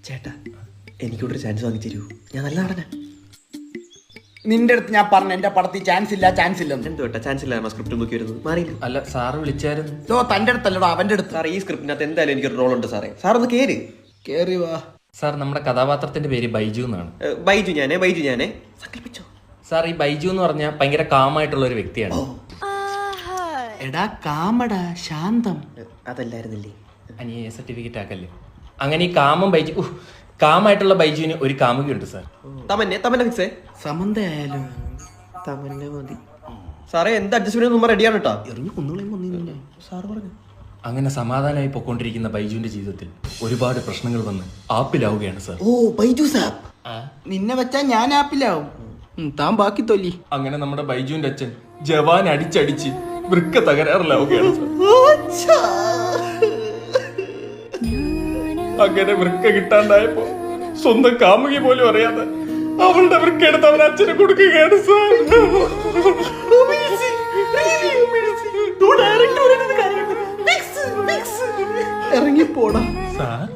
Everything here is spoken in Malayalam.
ചേട്ടാ എനിക്കൊരു ചാൻസ് വാങ്ങി തരൂ, ഞാൻ നല്ല നടനാ. നിന്റെ അടുത്ത് ഞാൻ പറഞ്ഞു എന്റെ പടത്തിൽ ചാൻസ് ഇല്ല എന്ത് കേട്ടാ ചാൻസ് ഇല്ലായിരുന്നു സ്ക്രിപ്റ്റ് നോക്കി വരുന്നത് മാറിയില്ല. അല്ല സാറ് വിളിച്ചായിരുന്നു. തന്റെ അടുത്തല്ലടോ അവന്റെ അടുത്ത്. സാർ ഈ സ്ക്രിപ്റ്റിനകത്ത് എന്തായാലും എനിക്കൊരു റോൾ ഉണ്ട് സാറേ, സാർ ഒന്ന് കേറി വാ. സാർ നമ്മുടെ കഥാപാത്രത്തിന്റെ പേര് ബൈജു എന്നാണ്. ബൈജു ഞാനേ സങ്കല്പിച്ചോ. സാർ ഈ ബൈജു എന്ന് പറഞ്ഞാൽ ഭയങ്കര കാമായിട്ടുള്ള ഒരു വ്യക്തിയാണ്. എടാ കാമടാ ശാന്തം. അതല്ലായിരുന്നില്ലേ? അനിയ സർട്ടിഫിക്കറ്റ് ആക്കല്ലേ. അങ്ങനെ ഈ കാമായിട്ടുള്ള ബൈജുവിന് ഒരു കാമുകയുണ്ട് സാർ. തമന്നെ ഫിക്സേ സമന്ത ആയാലും തമന്നെ മതി സാറേ. എന്ത് അഡ്ജസ്റ്റ്മെന്റ് നമ്മൾ റെഡിയാണ് കേട്ടോ. എറിഞ്ഞു കൊന്നുകളയും സാർ പറഞ്ഞു. അങ്ങനെ സമാധാനമായി പൊക്കോണ്ടിരിക്കുന്ന ബൈജുവിന്റെ ജീവിതത്തിൽ ഒരുപാട് പ്രശ്നങ്ങൾ വന്ന് ആപ്പിലാവുകയാണ് സാർ. ഓ ബൈജു സാബ്, നിന്നെ വെച്ചാ ഞാൻ ആപ്പിലാവും. താൻ ബാക്കി തൊല്ലി. അങ്ങനെ നമ്മുടെ ബൈജുവിന്റെ അച്ഛൻ ജവാൻ അടിച്ചടിച്ച് വൃക്ക തകരാറിലാവുകയാണ് സാർ. അങ്ങനെ വൃക്ക കിട്ടാണ്ടായപ്പോ സ്വന്തം കാമുകി പോലും അറിയാതെ അവളുടെ വൃക്ക എടുത്ത് അവൻ അച്ഛനെ കൊടുക്കുകയാണ് സാർ. ഇറങ്ങിപ്പോടാ സാർ